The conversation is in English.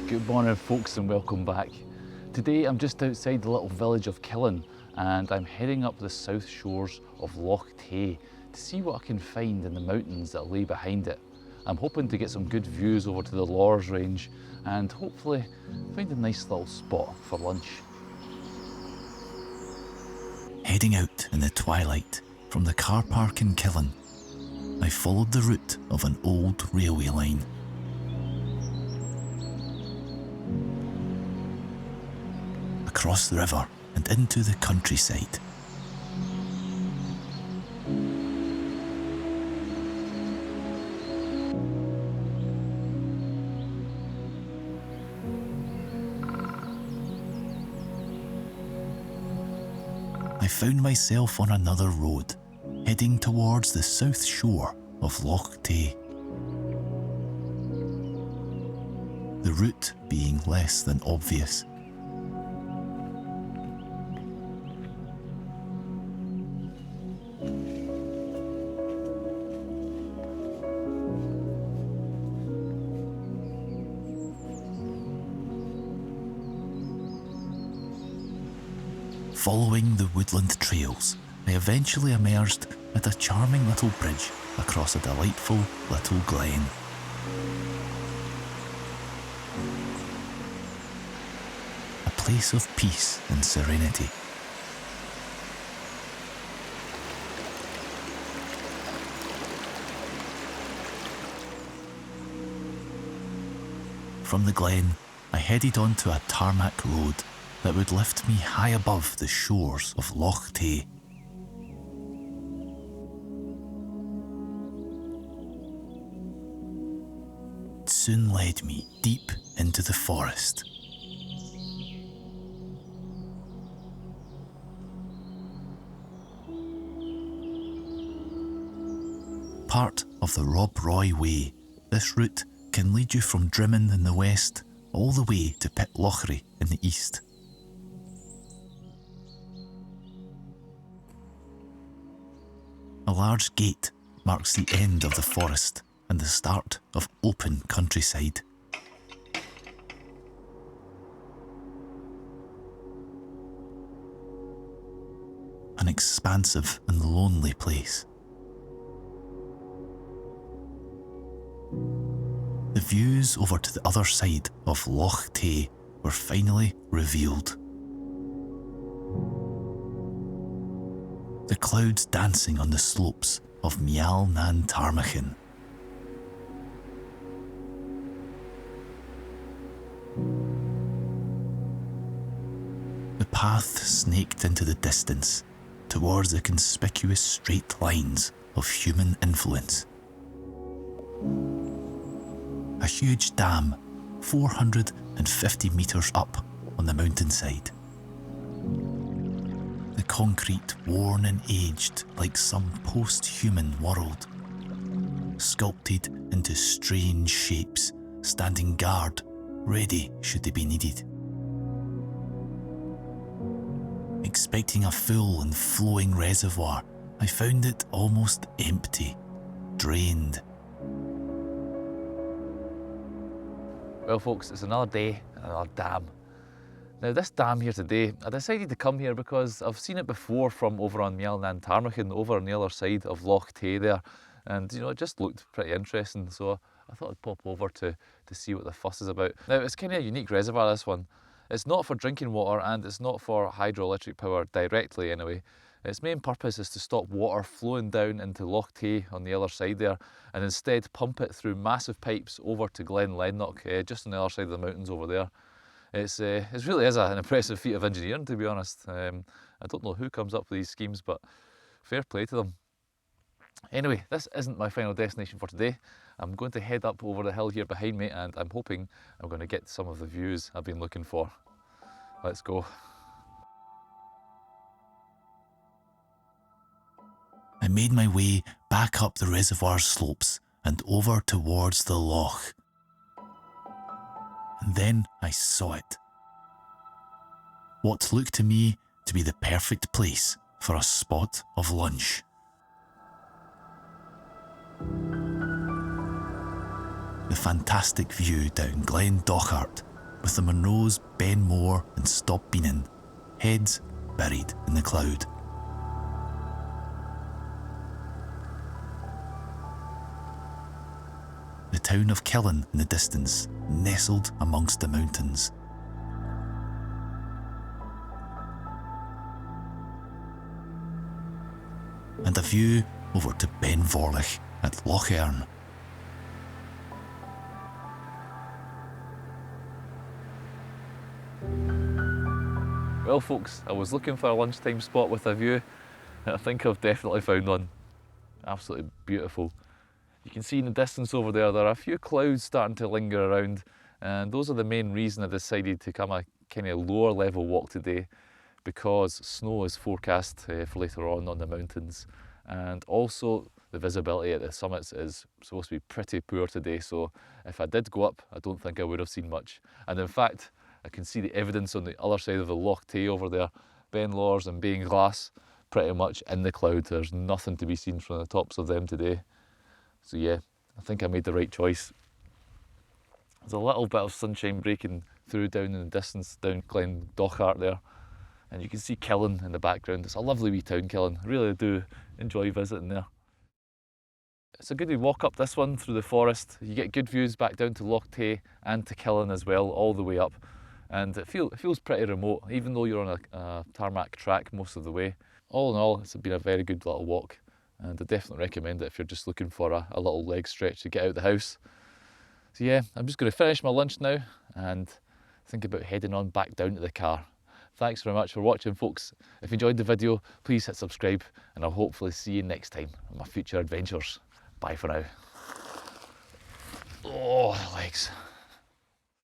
Good morning folks and welcome back. Today I'm just outside the little village of Killin and I'm heading up the south shores of Loch Tay to see what I can find in the mountains that lay behind it. I'm hoping to get some good views over to the Lors range and hopefully find a nice little spot for lunch. Heading out in the twilight from the car park in Killin, I followed the route of an old railway line. Across the river and into the countryside. I found myself on another road, heading towards the south shore of Loch Tay. The route being less than obvious. Following the woodland trails, I eventually emerged at a charming little bridge across a delightful little glen. A place of peace and serenity. From the glen, I headed onto a tarmac road that would lift me high above the shores of Loch Tay. It soon led me deep into the forest. Part of the Rob Roy Way, this route can lead you from Drimmen in the west all the way to Pitlochry in the east. A large gate marks the end of the forest and the start of open countryside. An expansive and lonely place. The views over to the other side of Loch Tay were finally revealed. The clouds dancing on the slopes of Mial nan Tarmachan. The path snaked into the distance towards the conspicuous straight lines of human influence. A huge dam 450 metres up on the mountainside. The concrete worn and aged like some post-human world, sculpted into strange shapes, standing guard, ready should they be needed. Expecting a full and flowing reservoir, I found it almost empty, drained. Well folks, it's another day and another dam. Now this dam here today, I decided to come here because I've seen it before from over on Mial nan Tarmachan, over on the other side of Loch Tay there, and you know, it just looked pretty interesting, so I thought I'd pop over to see what the fuss is about. Now it's kind of a unique reservoir, this one. It's not for drinking water and it's not for hydroelectric power directly anyway. Its main purpose is to stop water flowing down into Loch Tay on the other side there and instead pump it through massive pipes over to Glen just on the other side of the mountains over there. It really is an impressive feat of engineering, to be honest. I don't know who comes up with these schemes, but fair play to them. Anyway, this isn't my final destination for today. I'm going to head up over the hill here behind me and I'm hoping I'm going to get some of the views I've been looking for. Let's go. I made my way back up the reservoir slopes and over towards the loch. And then I saw it. What looked to me to be the perfect place for a spot of lunch. The fantastic view down Glen Dochart with the Munros ben more and stop beaning, heads buried in the cloud. The town of Killin in the distance, nestled amongst the mountains. And a view over to Ben Vorlich at Loch Earn. Well folks, I was looking for a lunchtime spot with a view, and I think I've definitely found one. Absolutely beautiful. You can see in the distance over there are a few clouds starting to linger around, and those are the main reason I decided to come a kind of lower level walk today, because snow is forecast for later on the mountains, and also the visibility at the summits is supposed to be pretty poor today, so if I did go up, I don't think I would have seen much. And in fact, I can see the evidence on the other side of the Loch Tay over there, Ben Lors and Being Glass, pretty much in the cloud. There's nothing to be seen from the tops of them today. So yeah, I think I made the right choice. There's a little bit of sunshine breaking through down in the distance, down Glen there. And you can see Killin in the background. It's a lovely wee town, Killin. I really do enjoy visiting there. It's a good wee walk up this one through the forest. You get good views back down to Loch Tay and to Killin as well, all the way up. And it feels pretty remote, even though you're on a tarmac track most of the way. All in all, it's been a very good little walk, and I definitely recommend it if you're just looking for a little leg stretch to get out of the house. So yeah, I'm just going to finish my lunch now and think about heading on back down to the car. Thanks very much for watching, folks. If you enjoyed the video, please hit subscribe, and I'll hopefully see you next time on my future adventures. Bye for now. Oh, legs.